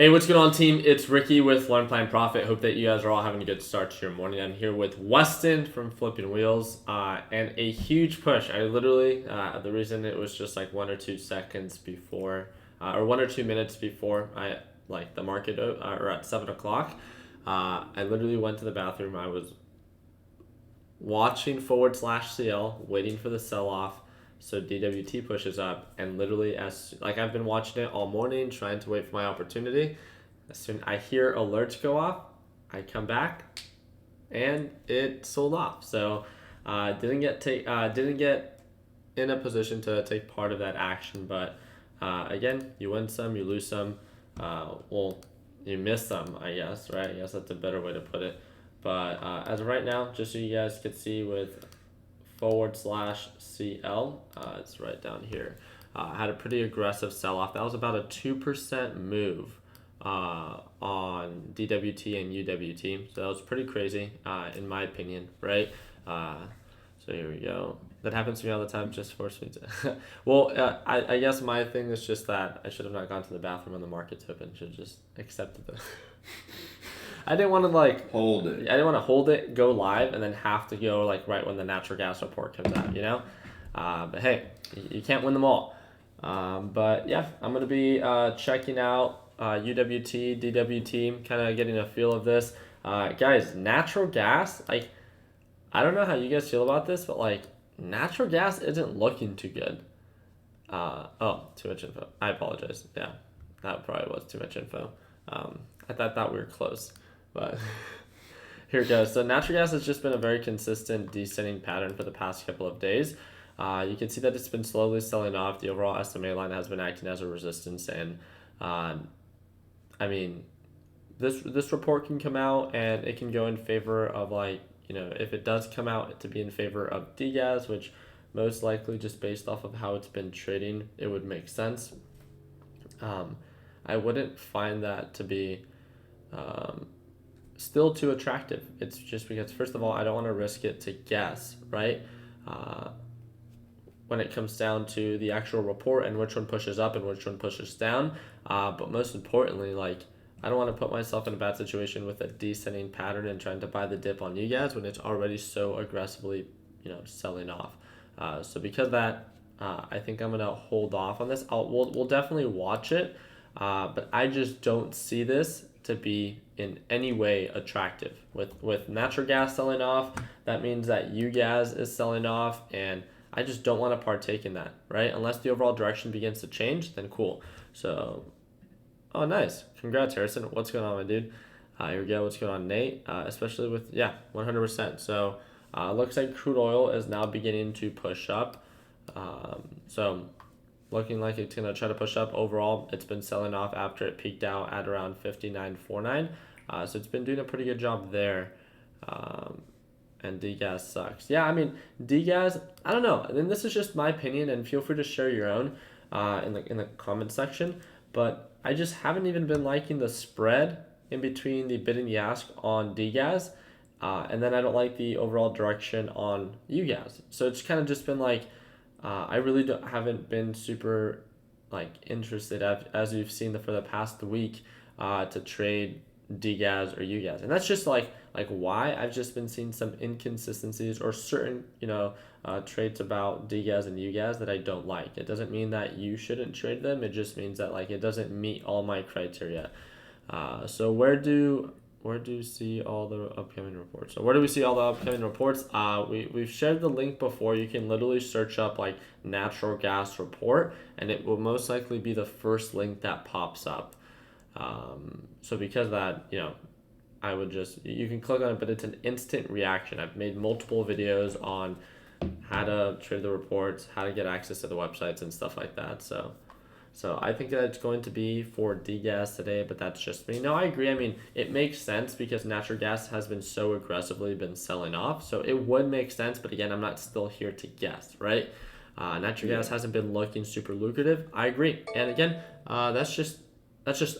Hey, what's going on, team? It's Ricky with Learn Plan Profit. Hope that you guys are all having a good start to your morning. I'm here with Weston from Flipping Wheels, and a huge push. I literally, the reason it was just like 1 or 2 seconds before, or 1 or 2 minutes before the market, or at 7 o'clock, I literally went to the bathroom. I was watching forward/CL, waiting for the sell off. So DWT pushes up, and literally I've been watching it all morning, trying to wait for my opportunity. As soon I hear alerts go off, I come back, and it sold off. So didn't get in a position to take part of that action. But again, you win some, you lose some. You miss some, I guess. Right? I guess that's a better way to put it. But as of right now, just so you guys could see with /CL, it's right down here. Had a pretty aggressive sell-off. That was about a 2% move on DWT and UWT. So that was pretty crazy, in my opinion, right? So here we go. That happens to me all the time. Just forced me to. Well, I guess my thing is just that I should have not gone to the bathroom when the market's open. Should have just accepted the. I didn't want to hold it. I didn't want to hold it, go live, and then have to go right when the natural gas report comes out, you know? But hey, you can't win them all. But yeah, I'm going to be checking out UWT, DWT, kind of getting a feel of this. Guys, natural gas, I don't know how you guys feel about this, but natural gas isn't looking too good. Too much info. I apologize. Yeah, that probably was too much info. I thought we were close. But here it goes. So natural gas has just been a very consistent descending pattern for the past couple of days. You can see that it's been slowly selling off. The overall SMA line has been acting as a resistance, and this report can come out and it can go in favor of if it does come out to be in favor of DGAS, which most likely just based off of how it's been trading, it would make sense. I wouldn't find that to be still too attractive. It's just because, first of all, I don't want to risk it to guess, right? When it comes down to the actual report and which one pushes up and which one pushes down. But most importantly, I don't want to put myself in a bad situation with a descending pattern and trying to buy the dip on you guys when it's already so aggressively, selling off. So because of that, I think I'm gonna hold off on this. We'll definitely watch it, but I just don't see this to be in any way attractive. With natural gas selling off, that means that you gas is selling off, and I just don't want to partake in that, right? Unless the overall direction begins to change, then cool. So, oh, nice. Congrats, Harrison. What's going on, my dude? Here we go. What's going on, Nate? Especially with, 100%. So, looks like crude oil is now beginning to push up. So, looking like it's going to try to push up. Overall, it's been selling off after it peaked out at around 59.49. So it's been doing a pretty good job there. And DGAS sucks. Yeah, DGAS, I don't know. And this is just my opinion, and feel free to share your own in the comment section. But I just haven't even been liking the spread in between the bid and the ask on DGAS. And then I don't like the overall direction on UGAS. So it's kind of just been I really haven't been super interested, as you've seen for the past week, to trade DGAS or UGAS, and that's just why I've just been seeing some inconsistencies or certain traits about DGAS and UGAS that I don't like. It doesn't mean that you shouldn't trade them. It just means that it doesn't meet all my criteria. So where do you see all the upcoming reports? So where do we see all the upcoming reports? We've shared the link before. You can literally search up natural gas report, and it will most likely be the first link that pops up. So because of that, I would you can click on it, but it's an instant reaction. I've made multiple videos on how to trade the reports, how to get access to the websites and stuff like that. So I think that it's going to be for DGAS today, but that's just me. No, I agree. It makes sense because natural gas has been so aggressively been selling off. So it would make sense, but again, I'm not still here to guess, right? Natural gas hasn't been looking super lucrative. I agree. And again, that's just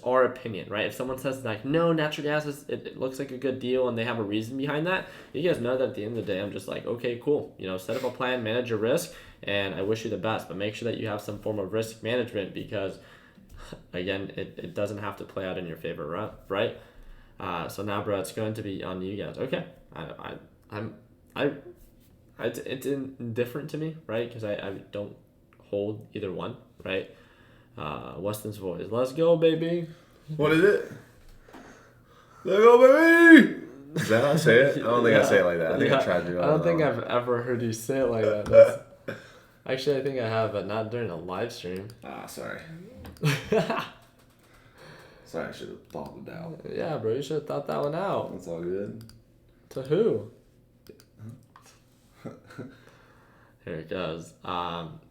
our opinion, right? If someone says no, natural gas it looks like a good deal and they have a reason behind that, you guys know that at the end of the day, I'm just okay, cool. Set up a plan, manage your risk, and I wish you the best, but make sure that you have some form of risk management because again, it doesn't have to play out in your favor, right? So now, bro, it's going to be on you guys. Okay, I it's indifferent to me, right? Because I don't hold either one, right? Weston's voice. Let's go, baby. What is it? Let's go, baby. Is that how I say it? I don't think I say it like that. I think I tried to. I don't think I've ever heard you say it like that. Actually, I think I have, but not during a live stream. Sorry. Sorry, I should have thought it out. Yeah, bro, you should have thought that one out. That's all good. To who? Here it goes.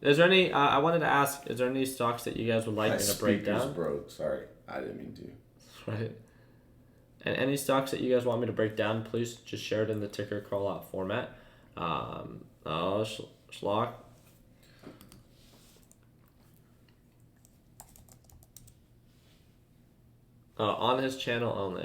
Is there any? I wanted to ask. Is there any stocks that you guys would like me to break down? Broke. Sorry, I didn't mean to. Right. And any stocks that you guys want me to break down, please just share it in the ticker call out format. Schlock. On his channel only.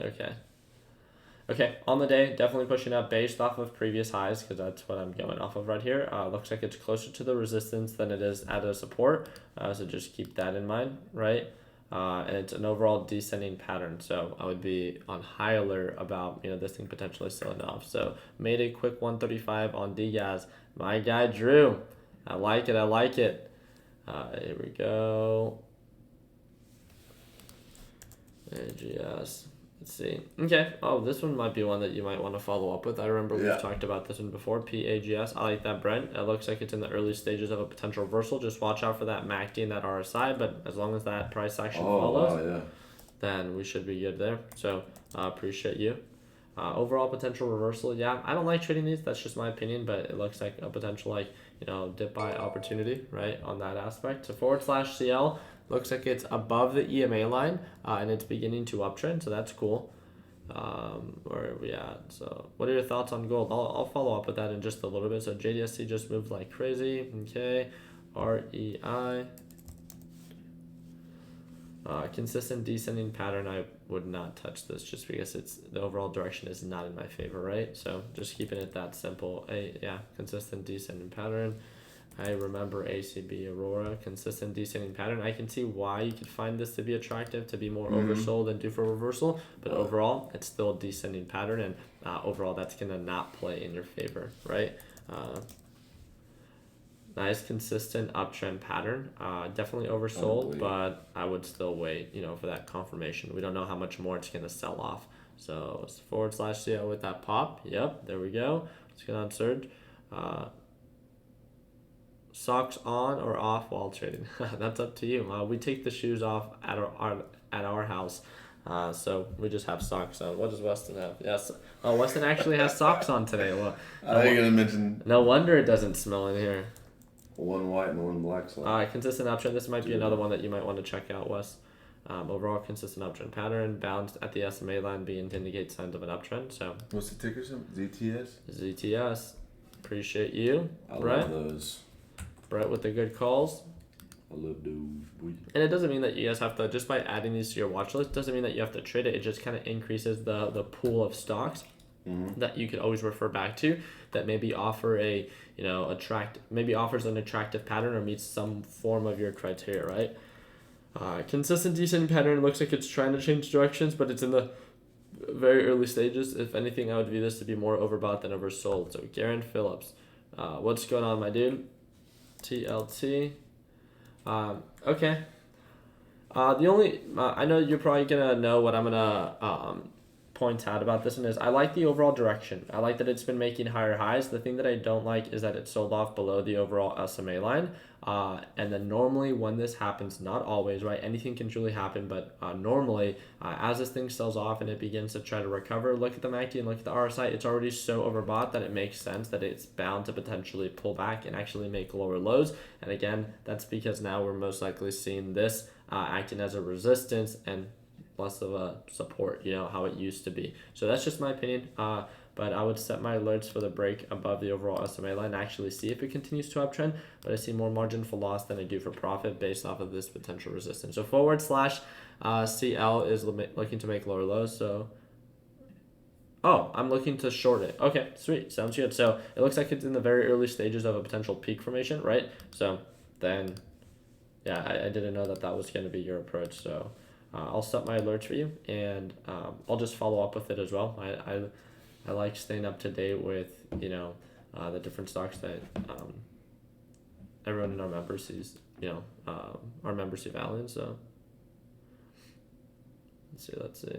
Okay, on the day, definitely pushing up based off of previous highs because that's what I'm going off of right here. Looks like it's closer to the resistance than it is at a support. So just keep that in mind, right? And it's an overall descending pattern. So I would be on high alert about, this thing potentially selling off. So made a quick 135 on DGAS. My guy, Drew. I like it. Here we go. AGS. Let's see. Okay. Oh, this one might be one that you might want to follow up with. I remember we've talked about this one before. PAGS. I like that, Brent. It looks like it's in the early stages of a potential reversal. Just watch out for that MACD and that RSI. But as long as that price action follows, then we should be good there. So appreciate you. Overall potential reversal. Yeah, I don't like trading these. That's just my opinion. But it looks like a potential dip buy opportunity, right, on that aspect. So /CL. Looks like it's above the EMA line, and it's beginning to uptrend, so that's cool. Where are we at? So what are your thoughts on gold? I'll follow up with that in just a little bit. So JDSC just moved like crazy. Okay. REI. Consistent descending pattern. I would not touch this just because the overall direction is not in my favor, right? So just keeping it that simple. Consistent descending pattern. I remember ACB Aurora, consistent descending pattern. I can see why you could find this to be attractive, to be more oversold and due for reversal, but overall, it's still a descending pattern, and overall, that's going to not play in your favor, right? Nice, consistent uptrend pattern. Definitely oversold, but I would still wait, for that confirmation. We don't know how much more it's going to sell off. So it's /CL with that pop. Yep, there we go. Let's get on surge. Socks on or off while trading? That's up to you. We take the shoes off at our house, so we just have socks on. What does Weston have? Yes. Oh, Weston actually has socks on today. Well, I thought you were gonna mention. No wonder it doesn't smell in here. One white and one black. Consistent uptrend. This might be another one that you might want to check out, Wes. Overall consistent uptrend pattern, bounced at the SMA line, being to indicate signs of an uptrend. So. What's the ticker symbol? ZTS. Appreciate you. I love those. Brett with the good calls. I love those. And it doesn't mean that you guys have to, just by adding these to your watch list, doesn't mean that you have to trade it. It just kind of increases the pool of stocks that you could always refer back to that maybe offer maybe offers an attractive pattern or meets some form of your criteria, right? Consistent descending pattern looks like it's trying to change directions, but it's in the very early stages. If anything, I would view this to be more overbought than oversold. So Garen Phillips, what's going on, my dude? TLT. Okay. The only I know you're probably gonna know what I'm gonna point out about this one is I like the overall direction. I like that it's been making higher highs. The thing that I don't like is that it sold off below the overall SMA line. And then normally when this happens, not always, right? Anything can truly happen, but normally as this thing sells off and it begins to try to recover, look at the MACD and look at the RSI. It's already so overbought that it makes sense that it's bound to potentially pull back and actually make lower lows. And again, that's because now we're most likely seeing this acting as a resistance and less of a support, how it used to be. So that's just my opinion. But I would set my alerts for the break above the overall SMA line and actually see if it continues to uptrend. But I see more margin for loss than I do for profit based off of this potential resistance. So /CL is looking to make lower lows. So, I'm looking to short it. Okay, sweet. Sounds good. So it looks like it's in the very early stages of a potential peak formation, right? So then Yeah, I didn't know that that was going to be your approach. So I'll set my alerts for you, and I'll just follow up with it as well. I like staying up to date with the different stocks that everyone in our members sees. Our members see value in. So let's see.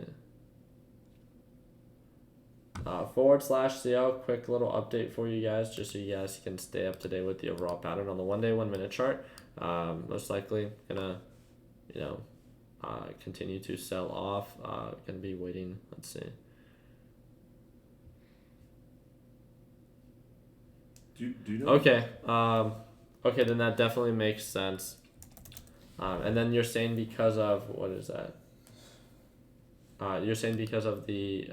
/CL, quick little update for you guys, just so you guys can stay up to date with the overall pattern on the 1 day, 1 minute chart. Most likely gonna, continue to sell off. Gonna be waiting. Let's see. Do you know? Okay. Okay, then that definitely makes sense. And then you're saying because of what is that? You're saying because of the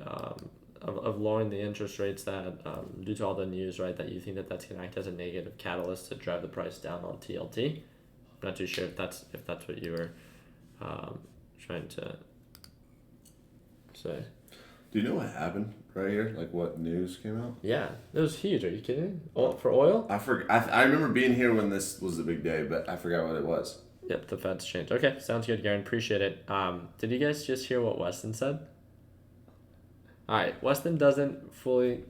of lowering the interest rates that due to all the news, right? That you think that that's gonna act as a negative catalyst to drive the price down on TLT. I'm not too sure if that's what you were trying to say. Do you know what happened right here? Like what news came out? Yeah, it was huge. Are you kidding? For oil? I remember being here when this was the big day, but I forgot what it was. Yep, the Fed's changed. Okay, sounds good, Garen. Appreciate it. Did you guys just hear what Weston said? All right, Weston doesn't fully,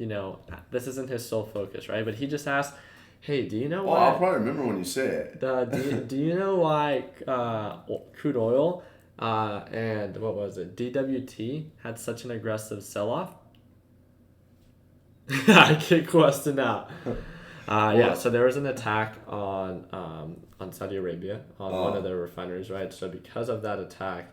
this isn't his sole focus, right? But he just asked, hey, do you know why? I'll probably remember when you say it. Do you know why crude oil and what was it, DWT had such an aggressive sell-off? I kicked Weston out. Yeah, so there was an attack on Saudi Arabia on one of their refineries, right? So because of that attack,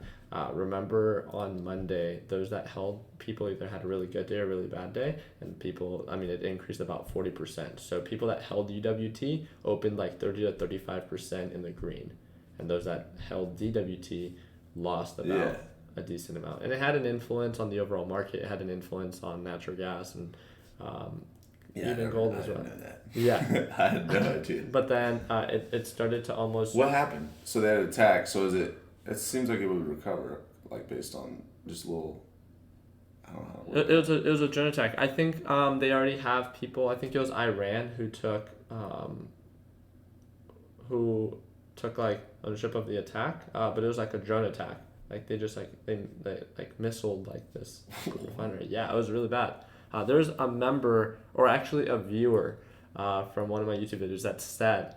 remember on Monday, those that held, people either had a really good day or a really bad day, and it increased about 40%. So people that held UWT opened like 30 to 35% in the green, and those that held DWT lost about a decent amount. And it had an influence on the overall market. It had an influence on natural gas and even gold as well. Yeah. I had no idea. But then it started to almost... What happened? So they had an attack. So it seems like it would recover, like based on just a little... I don't know. It was a drone attack. I think they already have people... I think it was Iran who took like ownership of the attack, but it was like a drone attack. Like they just they missiled like this refinery. Yeah, it was really bad. There's a member, or actually a viewer, from one of my YouTube videos that said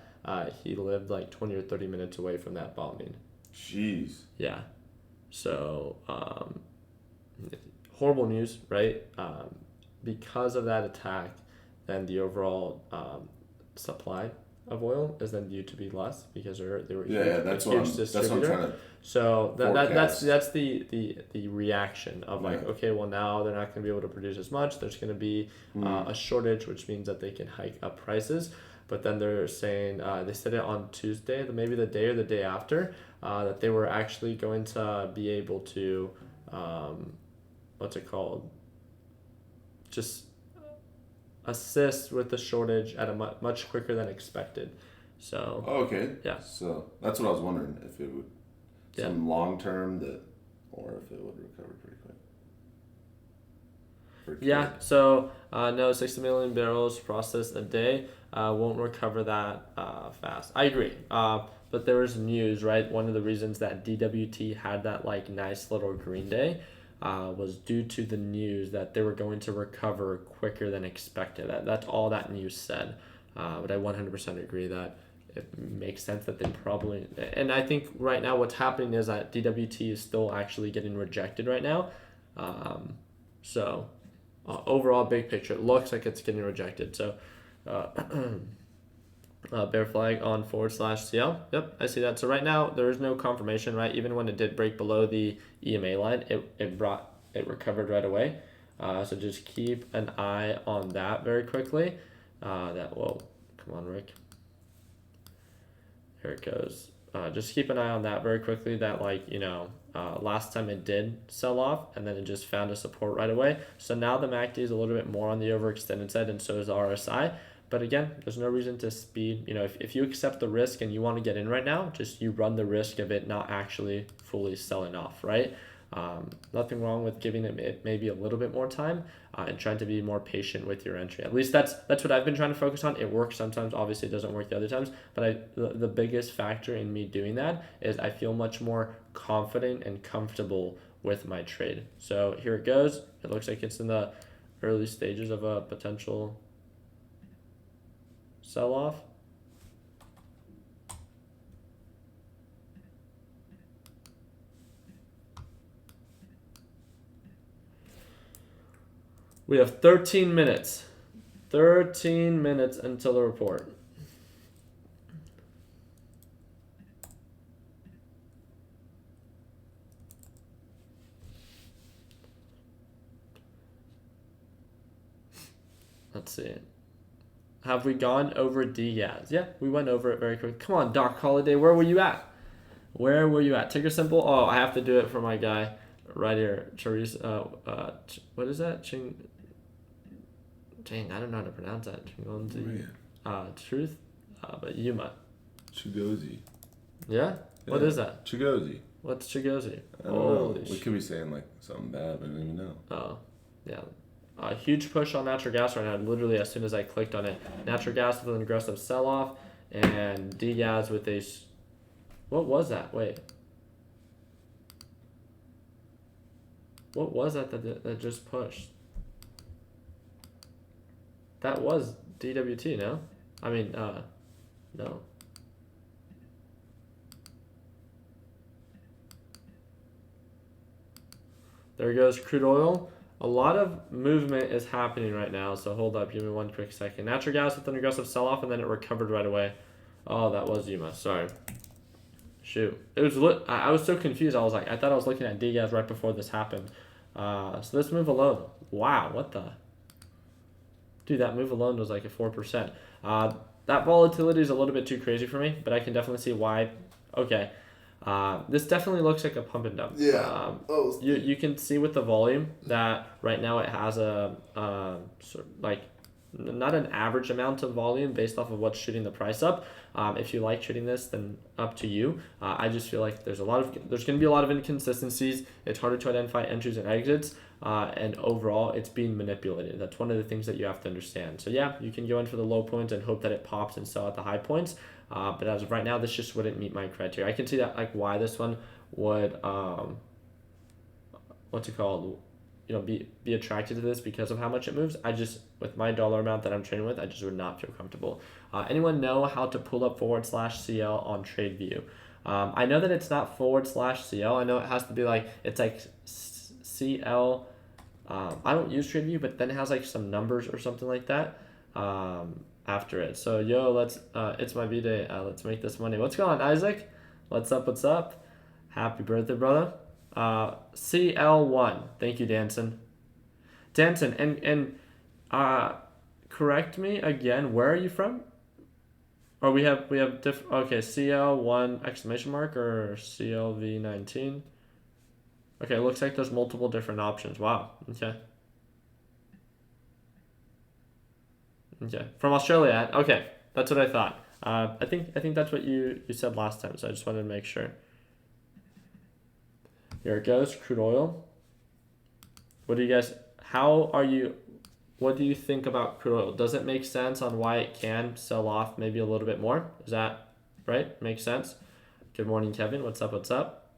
he lived like 20 or 30 minutes away from that bombing. Jeez. Yeah. So horrible news, right? Because of that attack, then the overall supply of oil is then viewed to be less because they were that's what I'm trying to. So that's the reaction of like, okay, well now they're not going to be able to produce as much. There's going to be a shortage, which means that they can hike up prices. But then they're saying they said it on Tuesday, maybe the day or the day after, that they were actually going to be able to what's it called? Just assist with the shortage at a much quicker than expected. So okay. Yeah. So that's what I was wondering, if it would some long term or if it would recover pretty quick. Yeah. So no, 60 million barrels processed a day won't recover that fast. I agree. But there was news, right? One of the reasons that DWT had that like nice little green day was due to the news that they were going to recover quicker than expected. That's all that news said. But I 100% agree that it makes sense that they probably... And I think right now what's happening is that DWT is still actually getting rejected right now. So overall, big picture, it looks like it's getting rejected. So bear flag on /CL. Yep, I see that. So right now there is no confirmation, right? Even when it did break below the EMA line, it recovered right away. So just keep an eye on that very quickly. Come on, Rick. Here it goes. Just keep an eye on that very quickly. That last time it did sell off and then it just found a support right away. So now the MACD is a little bit more on the overextended side, and so is the RSI. But again, there's no reason to speed. If you accept the risk and you want to get in right now, just you run the risk of it not actually fully selling off, right? Nothing wrong with giving it maybe a little bit more time and trying to be more patient with your entry. At least that's what I've been trying to focus on. It works sometimes. Obviously, it doesn't work the other times. But the biggest factor in me doing that is I feel much more confident and comfortable with my trade. So here it goes. It looks like it's in the early stages of a potential sell-off. We have 13 minutes. 13 minutes until the report. Let's see. Have we gone over Diaz? Yeah, we went over it very quick. Come on, Doc Holiday, where were you at? Where were you at? Ticker symbol? Oh, I have to do it for my guy right here. What is that? Dang, I don't know how to pronounce that. Chingonzi. Truth. But Yuma. Chigozi. Yeah? What is that? Chigozi. What's Chigozi? I don't know. We could be saying like something bad, but I don't even know. Oh, yeah. A huge push on natural gas right now. Literally, as soon as I clicked on it, natural gas with an aggressive sell-off, and Diaz with a. What was that? Wait. What was that just pushed? That was DWT, no? I mean, no. There goes crude oil. A lot of movement is happening right now, so hold up. Give me one quick second. Natural gas with an aggressive sell-off, and then it recovered right away. Oh, that was Yuma. Sorry. Shoot. It was I was so confused. I thought I was looking at Diaz right before this happened. So this move alone. Wow, what the? Dude, that move alone was like a 4%. That volatility is a little bit too crazy for me, but I can definitely see why. Okay. This definitely looks like a pump and dump. Yeah. You can see with the volume that right now it has a sort of like not an average amount of volume based off of what's shooting the price up. If you like trading this, then up to you. I just feel like there's going to be a lot of inconsistencies. It's harder to identify entries and exits, and overall, it's being manipulated. That's one of the things that you have to understand. So yeah, you can go in for the low points and hope that it pops and sell at the high points. But as of right now, this just wouldn't meet my criteria. I can see that like why this one would what's it called? Be attracted to this because of how much it moves. With my dollar amount that I'm trading with, I just would not feel comfortable. Anyone know how to pull up /CL on TradeView? I know that it's not /CL. I know it has to be it's like CL. I don't use TradeView, but then it has like some numbers or something like that after it. So it's my V-Day. Let's make this money. What's going on, Isaac? What's up? Happy birthday, brother. CL1. Thank you, Danson. And correct me again. Where are you from? Or we have different. Okay, CL1 exclamation mark or CLV19. Okay, it looks like there's multiple different options. Wow. Okay. From Australia. Okay, that's what I thought. I think that's what you said last time. So I just wanted to make sure. Here it goes, crude oil. What do you think about crude oil? Does it make sense on why it can sell off maybe a little bit more? Is that right? Makes sense? Good morning, Kevin. What's up?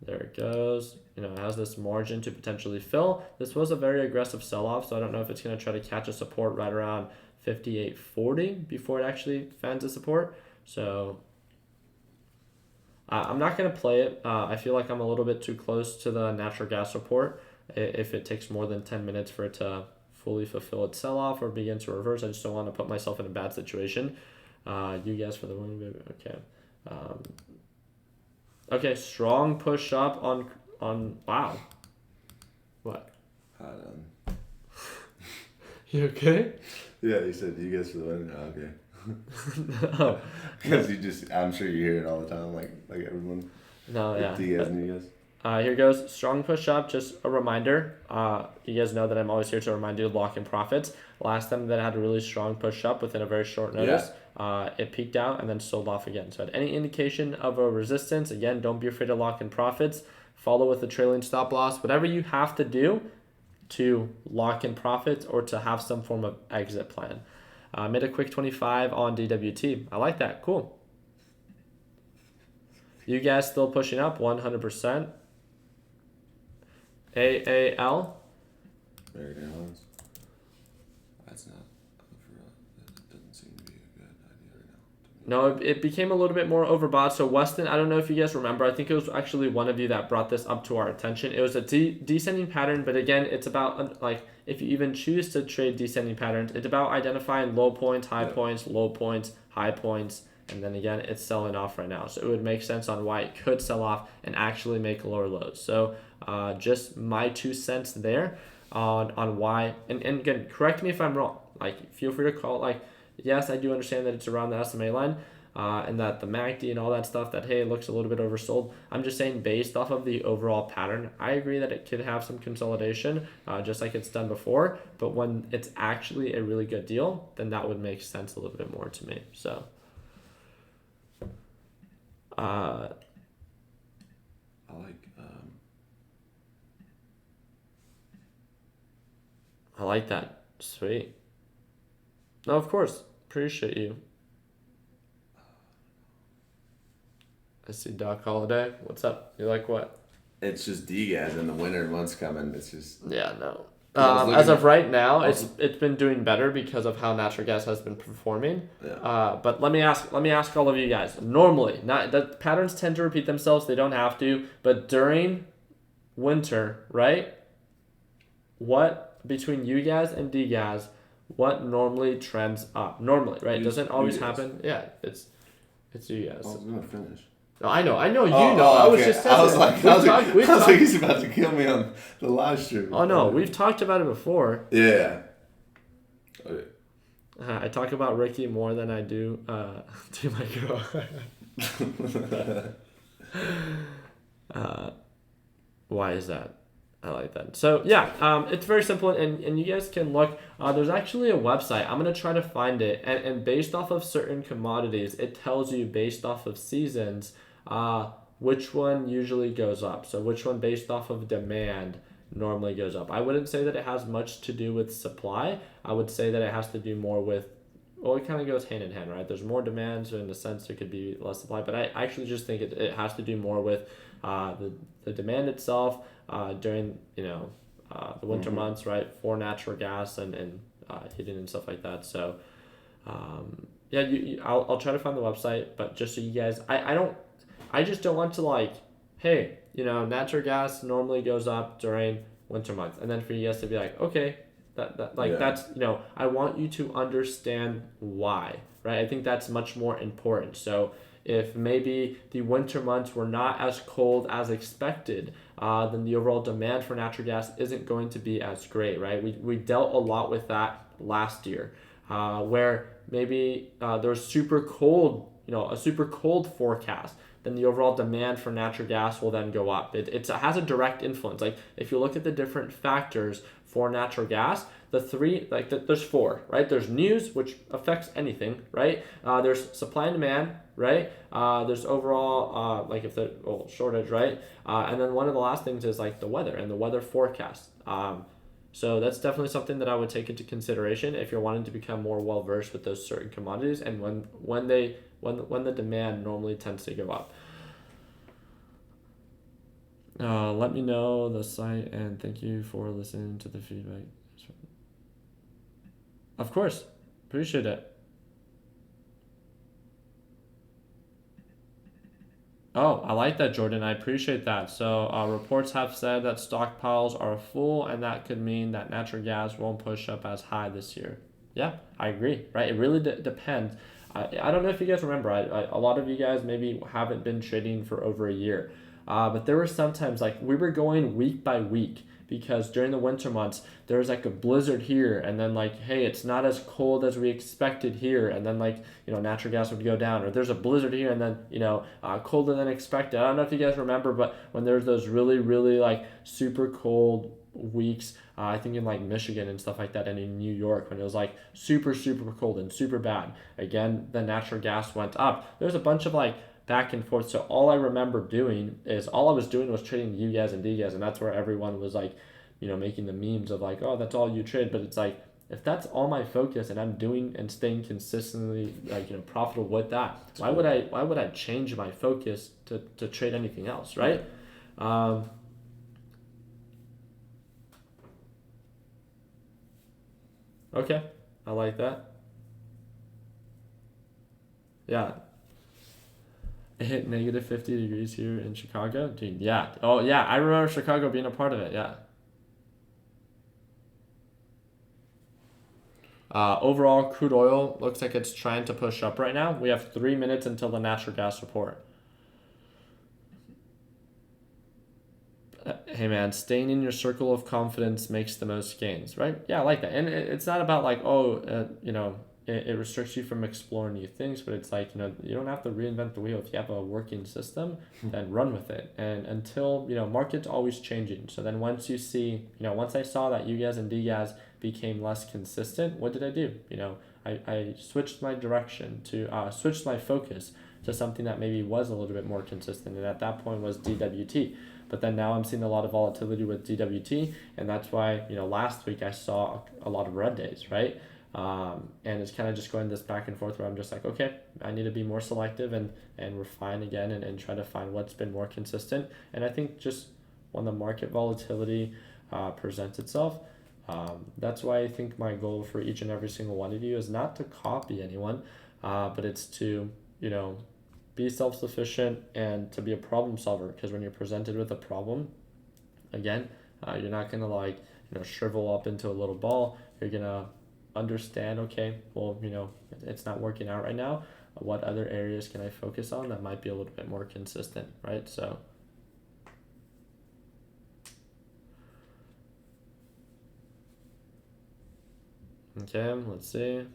There it goes. It has this margin to potentially fill. This was a very aggressive sell-off, so I don't know if it's going to try to catch a support right around 58.40 before it actually finds a support. So I'm not going to play it. I feel like I'm a little bit too close to the natural gas report. If it takes more than 10 minutes for it to fully fulfill its sell-off or begin to reverse, I just don't want to put myself in a bad situation. You guys for the win, baby. Okay. Okay, strong push up on wow. What? Hot You okay? Yeah, you said you guys for the win. Oh, okay. No. Because I'm sure you hear it all the time, like everyone. No, yeah. Diaz and you guys. Here goes strong push up. Just a reminder. You guys know that I'm always here to remind you to lock in profits. Last time that I had a really strong push up within a very short notice it peaked out and then sold off again. So at any indication of a resistance, again, don't be afraid to lock in profits. Follow with the trailing stop loss, whatever you have to do to lock in profits or to have some form of exit plan. Made a quick 25 on DWT. I like that. Cool. You guys still pushing up 100%. AAL. Very Allen's. That's not. That doesn't seem to be a good idea right now. No, it became a little bit more overbought. So Weston, I don't know if you guys remember. I think it was actually one of you that brought this up to our attention. It was a descending pattern, but again, it's about like if you even choose to trade descending patterns, it's about identifying low points, high points, low points, high points, and then again, it's selling off right now. So it would make sense on why it could sell off and actually make lower lows. So just my 2 cents there on why. And again, correct me if I'm wrong. Like, feel free to call. Like, yes, I do understand that it's around the SMA line and that the MACD and all that stuff that, hey, it looks a little bit oversold. I'm just saying based off of the overall pattern, I agree that it could have some consolidation just like it's done before. But when it's actually a really good deal, then that would make sense a little bit more to me. So. I like that. Sweet. No, of course. Appreciate you. I see Doc Holiday. What's up? You like what? It's just DGAS and the winter months coming. It's just. Yeah, no. As of right now, it's been doing better because of how natural gas has been performing. Yeah. But let me ask all of you guys. Normally, not the patterns tend to repeat themselves. They don't have to. But during winter, right? What between you guys and DGAS, what normally trends up? Normally, right? It doesn't always happen. Yeah, it's you guys. I was gonna finish. No, I know. You know. Okay. I was just. I was like, he's about to kill me on the live stream. Oh no, we've talked about it before. Yeah. Okay. I talk about Ricky more than I do to my girl. Why is that? I like that. So yeah, it's very simple, and you guys can look. There's actually a website. I'm gonna try to find it, and based off of certain commodities, it tells you based off of seasons, which one usually goes up. So which one based off of demand normally goes up. I wouldn't say that it has much to do with supply. I would say that it has to do more with. Well, it kind of goes hand in hand, right? There's more demand, so in a sense there could be less supply. But I actually just think it has to do more with the demand itself during the winter months, right? For natural gas and heating and stuff like that. So I'll try to find the website, but just so you guys, I just don't want to like, hey, natural gas normally goes up during winter months, and then for you guys to be like, okay. That's I want you to understand why, right? I think that's much more important. So if maybe the winter months were not as cold as expected, then the overall demand for natural gas isn't going to be as great, right? We dealt a lot with that last year, where maybe there's super cold, a super cold forecast. Then the overall demand for natural gas will then go up. It has a direct influence. Like if you look at the different factors for natural gas, there's 4, right? There's news, which affects anything, right? There's supply and demand, right? There's overall, shortage, right? And then one of the last things is like the weather and the weather forecast. So that's definitely something that I would take into consideration if you're wanting to become more well-versed with those certain commodities and when the demand normally tends to go up. Let me know the site and thank you for listening to the feedback. Of course. Appreciate it. Oh, I like that, Jordan. I appreciate that. So reports have said that stockpiles are full, and that could mean that natural gas won't push up as high this year. Yeah, I agree, right? It really depends. I don't know if you guys remember. A lot of you guys maybe haven't been trading for over a year. But there were sometimes like we were going week by week because during the winter months there was like a blizzard here and then like, hey, it's not as cold as we expected here, and then like natural gas would go down, or there's a blizzard here and then colder than expected. I don't know if you guys remember, but when there's those really like super cold weeks, I think in like Michigan and stuff like that, and in New York when it was like super, super cold and super bad. Again, the natural gas went up. There's a bunch of like back and forth. So all I remember doing is all I was doing was trading U gas and D gas, and that's where everyone was like, making the memes of like, oh, that's all you trade. But it's like, if that's all my focus and I'm doing and staying consistently like profitable with that, That's why cool. would I change my focus to trade anything else, right? Okay, I like that. Yeah, it hit negative 50 degrees here in Chicago, dude. Yeah. Oh yeah, I remember Chicago being a part of it. Yeah. Overall, crude oil looks like it's trying to push up right now. We have 3 minutes until the natural gas report. Hey man, staying in your circle of confidence makes the most gains, right? Yeah, I like that. And it's not about like, oh, it restricts you from exploring new things, but it's like, you don't have to reinvent the wheel. If you have a working system, then run with it. And until, market's always changing. So then once you see, once I saw that UGAS and DGAS became less consistent, what did I do? I switched my direction switched my focus to something that maybe was a little bit more consistent. And at that point was DWT. But then now I'm seeing a lot of volatility with DWT, and that's why last week I saw a lot of red days, right? And it's kind of just going this back and forth where I'm just like, okay, I need to be more selective and refine again and try to find what's been more consistent. And I think just when the market volatility presents itself, that's why I think my goal for each and every single one of you is not to copy anyone, but it's to be self-sufficient and to be a problem solver, because when you're presented with a problem, again, you're not gonna like shrivel up into a little ball. You're gonna understand, okay, well, it's not working out right now. What other areas can I focus on that might be a little bit more consistent, right? So okay, let's see.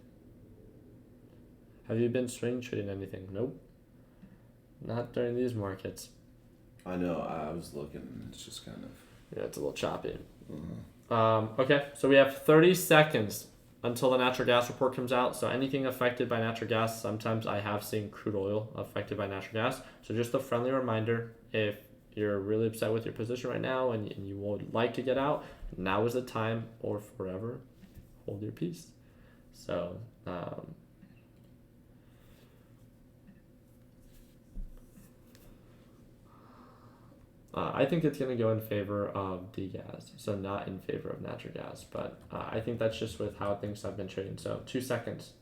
Have you been swing trading anything? Nope, not during these markets. I know. I was looking. And it's just kind of. Yeah, it's a little choppy. Uh, Okay, so we have 30 seconds until the natural gas report comes out. So anything affected by natural gas, sometimes I have seen crude oil affected by natural gas. So just a friendly reminder, if you're really upset with your position right now and you would like to get out, now is the time, or forever hold your peace. So I think it's going to go in favor of degas, so not in favor of natural gas. But I think that's just with how things have been trading. So 2 seconds.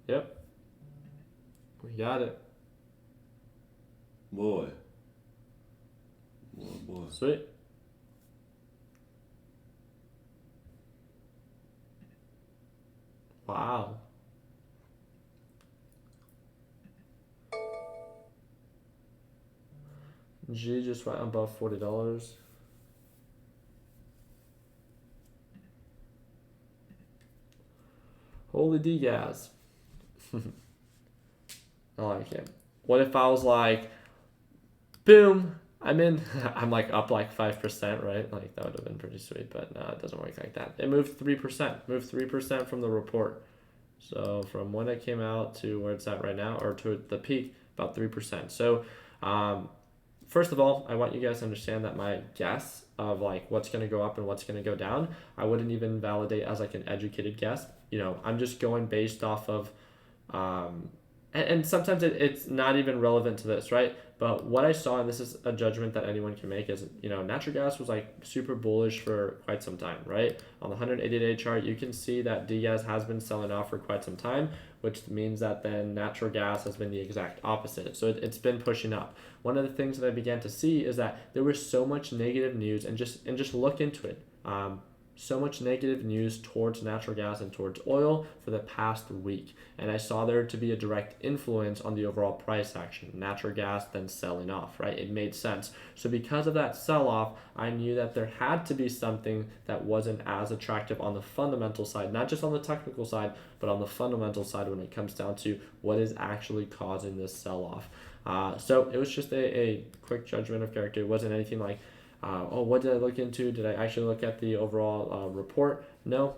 Yep. We got it. boy. Boy. Sweet. Wow. G just went above $40. Holy D-gas. I like it. What if I was like, boom, I'm in. I'm like up like 5%, right? Like that would have been pretty sweet, but no, it doesn't work like that. It moved 3%. Moved 3% from the report. So from when it came out to where it's at right now, or to the peak, about 3%. So first of all, I want you guys to understand that my guess of like what's going to go up and what's going to go down, I wouldn't even validate as like an educated guess. I'm just going based off of, and sometimes it's not even relevant to this, right? But what I saw, and this is a judgment that anyone can make, is natural gas was like super bullish for quite some time, right? On the 180-day chart, you can see that D-gas has been selling off for quite some time, which means that then natural gas has been the exact opposite. So it's been pushing up. One of the things that I began to see is that there was so much negative news, and just look into it. So much negative news towards natural gas and towards oil for the past week. And I saw there to be a direct influence on the overall price action. Natural gas then selling off, right? It made sense. So because of that sell-off, I knew that there had to be something that wasn't as attractive on the fundamental side, not just on the technical side, but on the fundamental side when it comes down to what is actually causing this sell-off. So it was just a quick judgment of character. It wasn't anything like What did I look into? Did I actually look at the overall report? No.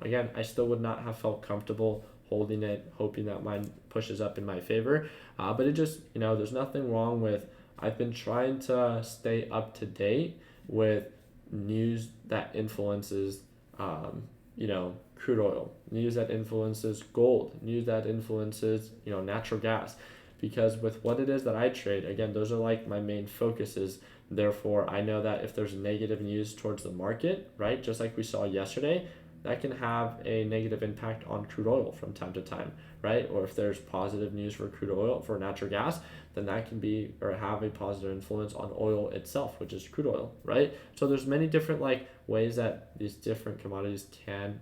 Again, I still would not have felt comfortable holding it, hoping that mine pushes up in my favor. But it just, there's nothing wrong with, I've been trying to stay up to date with news that influences, crude oil, news that influences gold, news that influences, natural gas. Because with what it is that I trade, again, those are like my main focuses. Therefore, I know that if there's negative news towards the market, right, just like we saw yesterday, that can have a negative impact on crude oil from time to time, right? Or if there's positive news for crude oil, for natural gas, then that can be or have a positive influence on oil itself, which is crude oil, right? So there's many different like ways that these different commodities can,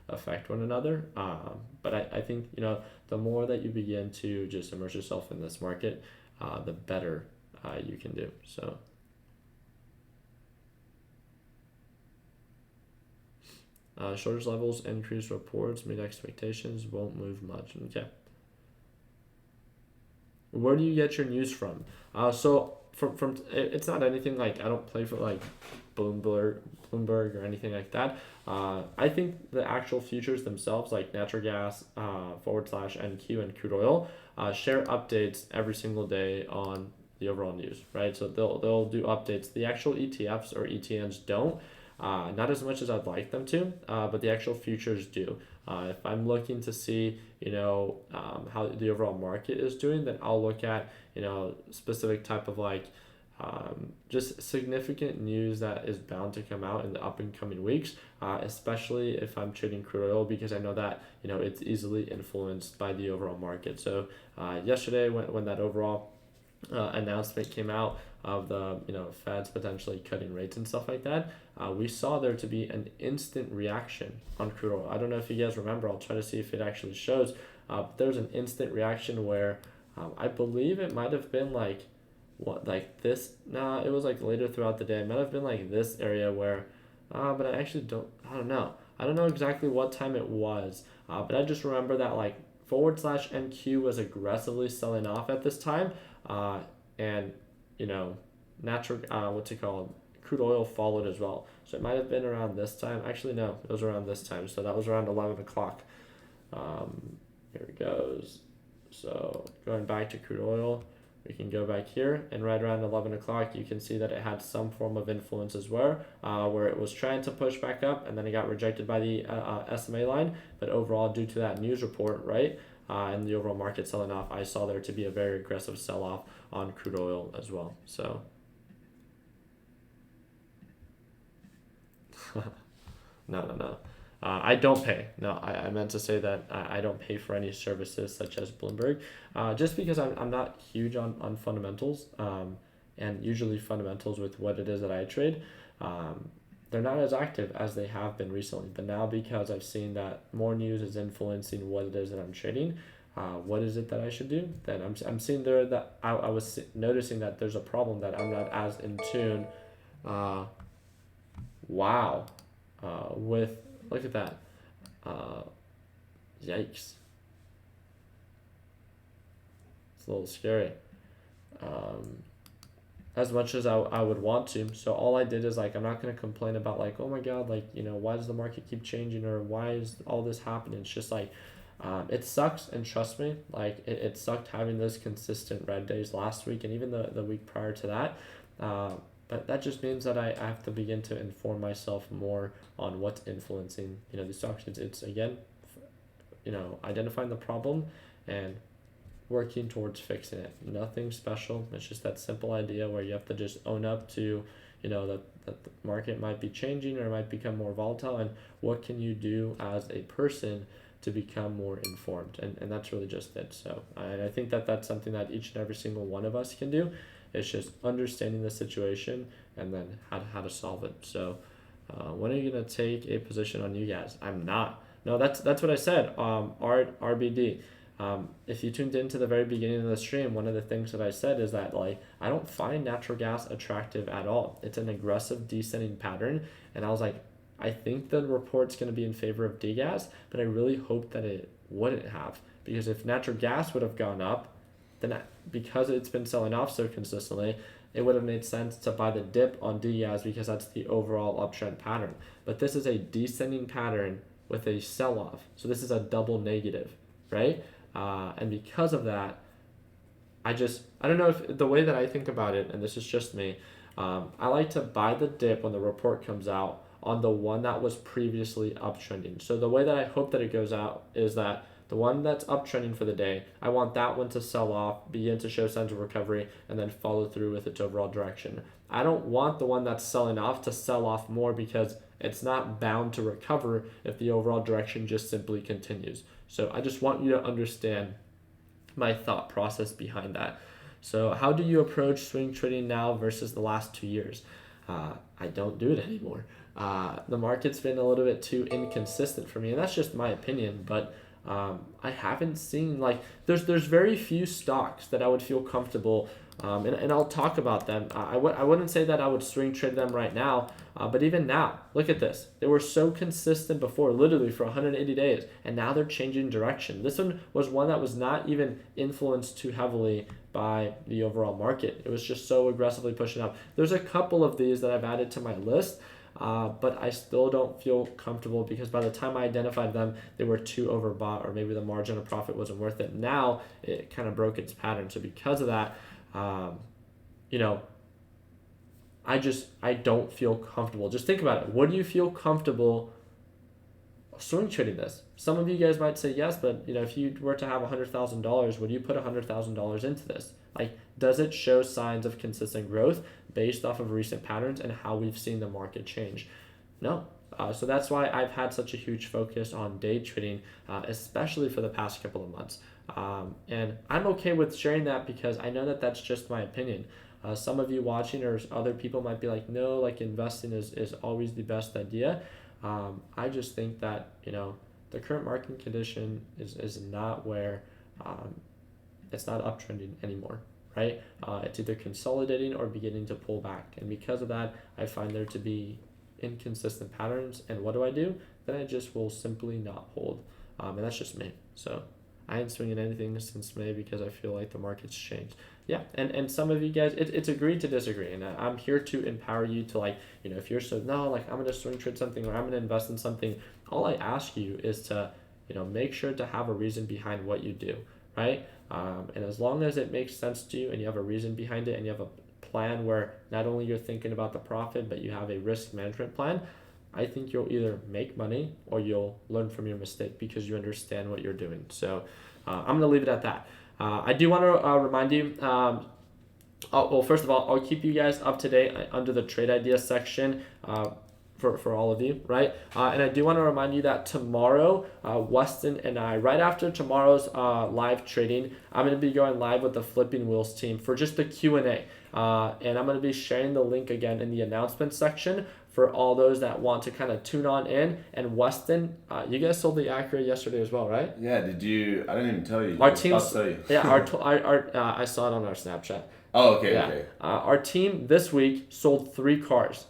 affect one another. But I think, the more that you begin to just immerse yourself in this market, the better you can do. So. Shortage levels increase reports, meet expectations, won't move much. Okay. Where do you get your news from? So from it's not anything like, I don't play for like Bloomberg or anything like that. I think the actual futures themselves, like natural gas, /NQ and crude oil, share updates every single day on the overall news, right? So they'll do updates. The actual ETFs or ETNs don't. Not as much as I'd like them to, but the actual futures do. If I'm looking to see, how the overall market is doing, then I'll look at, specific type of like, just significant news that is bound to come out in the up and coming weeks, especially if I'm trading crude oil, because I know that, it's easily influenced by the overall market. So yesterday when that overall announcement came out of the Feds potentially cutting rates and stuff like that, we saw there to be an instant reaction on crude oil. I don't know if you guys remember. I'll try to see if it actually shows. There's an instant reaction where I believe it might have been like like this. Nah, it was like later throughout the day. It might have been like this area where, but I don't know. I don't know exactly what time it was. But I just remember that like /NQ was aggressively selling off at this time. And natural what's it called, crude oil followed as well. So it might have been around this time. Actually, no, it was around this time. So that was around 11 o'clock. Here it goes. So going back to crude oil, we can go back here, and right around 11 o'clock, you can see that it had some form of influence as well, where it was trying to push back up, and then it got rejected by the SMA line. But overall, due to that news report, right, and the overall market selling off, I saw there to be a very aggressive sell-off on crude oil as well. So no. I don't pay. No, I meant to say that I don't pay for any services such as Bloomberg, just because I'm not huge on fundamentals, and usually fundamentals with what it is that I trade, they're not as active as they have been recently. But now, because I've seen that more news is influencing what it is that I'm trading, what is it that I should do? Then I'm seeing there that I was noticing that there's a problem that I'm not as in tune. Wow, with, look at that, yikes, it's a little scary. As much as I would want to. So all I did is like, I'm not going to complain about like, oh my God, like, why does the market keep changing, or why is all this happening? It's just like, it sucks, and trust me, like it sucked having those consistent red days last week and even the week prior to that. But that just means that I have to begin to inform myself more on what's influencing, these stocks. It's again, identifying the problem and working towards fixing it. Nothing special. It's just that simple idea where you have to just own up to, that the market might be changing or it might become more volatile, and what can you do as a person to become more informed. And that's really just it. So I think that that's something that each and every single one of us can do. It's just understanding the situation and then how to solve it. So when are you going to take a position on you guys? I'm not. No, that's what I said. RBD. If you tuned into the very beginning of the stream, one of the things that I said is that like, I don't find natural gas attractive at all. It's an aggressive descending pattern. And I was like, I think the report's going to be in favor of degas, but I really hope that it wouldn't have, because if natural gas would have gone up, then because it's been selling off so consistently, it would have made sense to buy the dip on DEAs because that's the overall uptrend pattern. But this is a descending pattern with a sell-off. So this is a double negative, right? And because of that, I don't know if the way that I think about it, and this is just me, I like to buy the dip when the report comes out on the one that was previously uptrending. So the way that I hope that it goes out is that the one that's uptrending for the day, I want that one to sell off, begin to show signs of recovery, and then follow through with its overall direction. I don't want the one that's selling off to sell off more because it's not bound to recover if the overall direction just simply continues. So I just want you to understand my thought process behind that. So how do you approach swing trading now versus the last 2 years? I don't do it anymore. The market's been a little bit too inconsistent for me, and that's just my opinion, but I haven't seen, like, there's very few stocks that I would feel comfortable, and I'll talk about them. I wouldn't say that I would swing trade them right now, but even now, look at this. They were so consistent before, literally for 180 days, and now they're changing direction. This one was one that was not even influenced too heavily by the overall market. It was just so aggressively pushing up. There's a couple of these that I've added to my list, but I still don't feel comfortable because by the time I identified them, they were too overbought, or maybe the margin of profit wasn't worth it. Now it kind of broke its pattern. So because of that, I don't feel comfortable. Just think about it. Would you feel comfortable swing trading this? Some of you guys might say yes, but if you were to have $100,000, would you put $100,000 into this? Like, does it show signs of consistent growth based off of recent patterns and how we've seen the market change? No. So that's why I've had such a huge focus on day trading, especially for the past couple of months. And I'm okay with sharing that because I know that that's just my opinion. Some of you watching or other people might be like, no, like investing is always the best idea. I just think that, the current market condition is not where it's not uptrending anymore, right? It's either consolidating or beginning to pull back. And because of that, I find there to be inconsistent patterns. And what do? Then I just will simply not hold. And that's just me. So I ain't swinging anything since May because I feel like the market's changed. Yeah, and some of you guys, it's agreed to disagree, and I'm here to empower you to, like, if you're so, no, like, I'm going to swing trade something or I'm going to invest in something, all I ask you is to, make sure to have a reason behind what you do, right? And as long as it makes sense to you and you have a reason behind it and you have a plan where not only you're thinking about the profit, but you have a risk management plan, I think you'll either make money or you'll learn from your mistake because you understand what you're doing. So I'm going to leave it at that. I do want to remind you, well, first of all, I'll keep you guys up to date under the trade ideas section for all of you, right? And I do want to remind you that tomorrow, Weston and I, right after tomorrow's live trading, I'm going to be going live with the Flipping Wheels team for just the Q&A. And I'm going to be sharing the link again in the announcement section for all those that want to kind of tune on in. And Weston, you guys sold the Acura yesterday as well, right? Yeah, did you? I didn't even tell you. Our team, yeah, I saw it on our Snapchat. Oh, okay, yeah. okay. Our team this week sold 3 cars.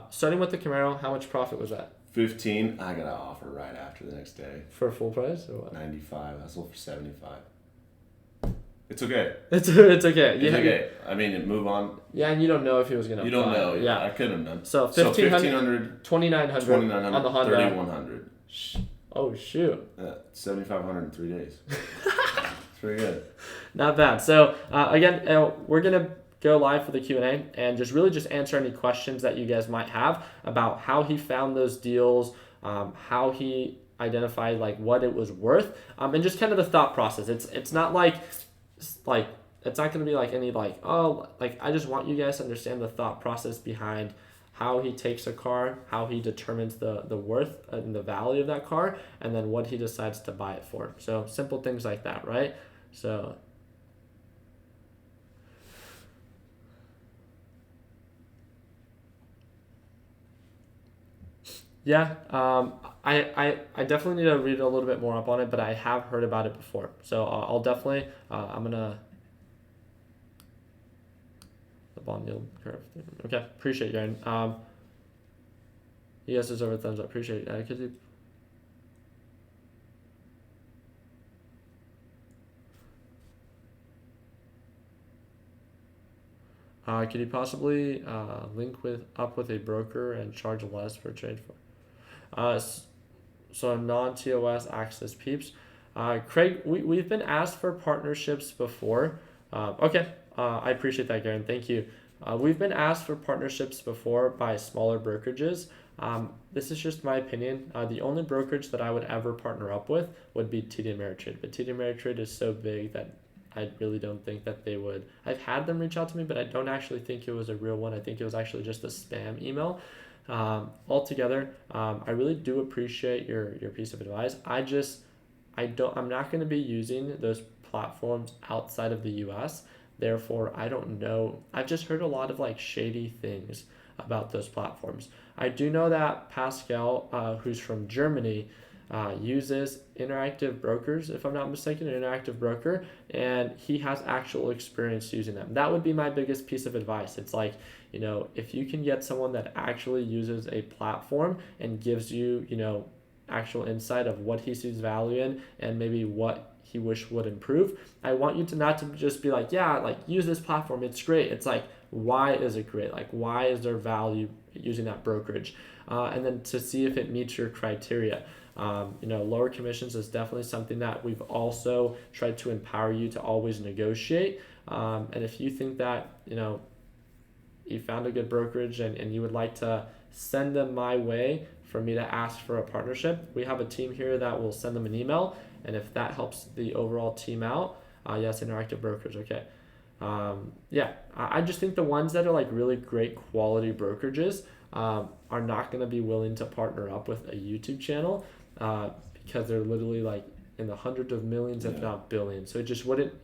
Starting with the Camaro, how much profit was that? 15. I got an offer right after the next day. For full price or what? 95. I sold for 75. It's okay. It's okay. It's okay. I mean, move on. Yeah, and you don't know if he was gonna. You don't know. Yeah, I couldn't have done. So 1500, 2900 on the Honda. 3100. Oh shoot. 7,500 in 3 days. It's pretty good. Not bad. So again, we're gonna go live for the Q&A and just answer any questions that you guys might have about how he found those deals, how he identified like what it was worth, and just kind of the thought process. It's not like it's not going to be like any I just want you guys to understand the thought process behind how he takes a car, how he determines the worth and the value of that car, and then what he decides to buy it for. So simple things like that, right? So yeah, I definitely need to read a little bit more up on it, but I have heard about it before. So I'll definitely, I'm going to, the bond yield curve. Okay, appreciate you, Aaron. You guys deserve a thumbs up. Appreciate it. Could you? Could you possibly link up with a broker and charge less per trade for? So non-TOS access peeps. Craig, we've been asked for partnerships before. Okay, I appreciate that, Garen. Thank you. We've been asked for partnerships before by smaller brokerages. This is just my opinion. The only brokerage that I would ever partner up with would be TD Ameritrade. But TD Ameritrade is so big that I really don't think that they would. I've had them reach out to me, but I don't actually think it was a real one. I think it was actually just a spam email. Altogether, I really do appreciate your piece of advice. I'm not going to be using those platforms outside of the US. Therefore, I don't know. I've just heard a lot of like shady things about those platforms. I do know that Pascal, who's from Germany, uses Interactive Brokers, if I'm not mistaken, an Interactive Broker, and he has actual experience using them. That would be my biggest piece of advice. It's like, if you can get someone that actually uses a platform and gives you, actual insight of what he sees value in and maybe what he wish would improve. I want you to not to just be like, yeah, like use this platform, it's great. It's like, why is it great? Like, why is there value using that brokerage? And then to see if it meets your criteria. Lower commissions is definitely something that we've also tried to empower you to always negotiate. And if you think that, you found a good brokerage and you would like to send them my way for me to ask for a partnership, we have a team here that will send them an email. And if that helps the overall team out, yes, Interactive Brokers, okay. I just think the ones that are like really great quality brokerages are not going to be willing to partner up with a YouTube channel because they're literally like in the hundreds of millions, if not billions. So it just wouldn't,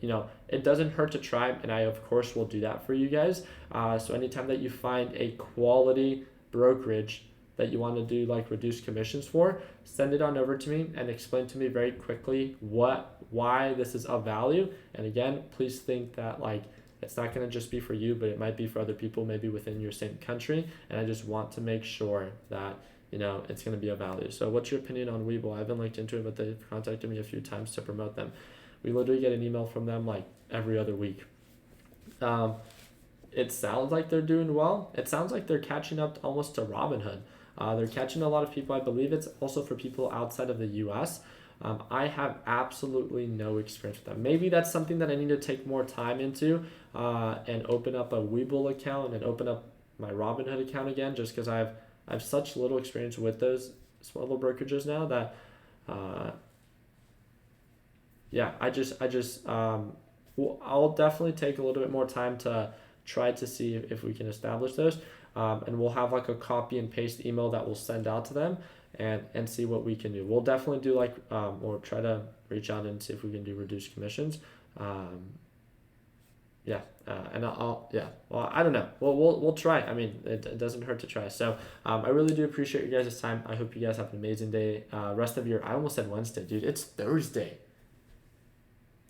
it doesn't hurt to try. And I, of course, will do that for you guys. So anytime that you find a quality brokerage that you want to do like reduced commissions for, send it on over to me and explain to me very quickly why this is of value. And again, please think that like it's not going to just be for you, but it might be for other people maybe within your same country. And I just want to make sure that it's going to be of value. So what's your opinion on Webull? I haven't looked into it, but they've contacted me a few times to promote them. We literally get an email from them like every other week. It sounds like they're doing well. It sounds like they're catching up almost to Robinhood. They're catching a lot of people. I believe it's also for people outside of the US. I have absolutely no experience with them. Maybe that's something that I need to take more time into and open up a Webull account and open up my Robinhood account again, just because I have such little experience with those small little brokerages now that I'll definitely take a little bit more time to try to see if we can establish those. And we'll have like a copy and paste email that we'll send out to them and see what we can do. We'll definitely do or try to reach out and see if we can do reduced commissions. Well, I don't know. We'll try. I mean, it doesn't hurt to try. So I really do appreciate you guys' time. I hope you guys have an amazing day. Rest of your, I almost said Wednesday, dude. It's Thursday.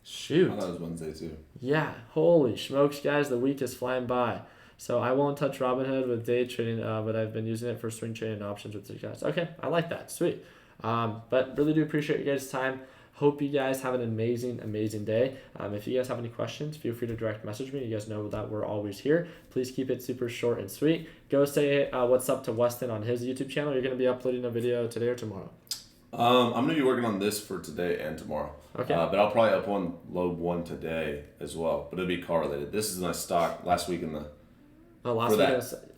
Shoot. I thought it was Wednesday too. Yeah. Holy smokes, guys. The week is flying by. So I won't touch Robinhood with day trading, but I've been using it for swing trading options with you guys. Okay, I like that. Sweet. But really do appreciate you guys' time. Hope you guys have an amazing, amazing day. If you guys have any questions, feel free to direct message me. You guys know that we're always here. Please keep it super short and sweet. Go say what's up to Weston on his YouTube channel. You're going to be uploading a video today or tomorrow? I'm going to be working on this for today and tomorrow. Okay. But I'll probably upload one today as well. But it'll be correlated. This is my stock last week in the... for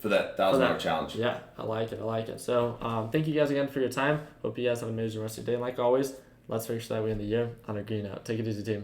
that $1,000 challenge. Yeah, I like it. So thank you guys again for your time. Hope you guys have an amazing rest of your day. And like always, let's make sure that we end the year on a green note. Take it easy, team.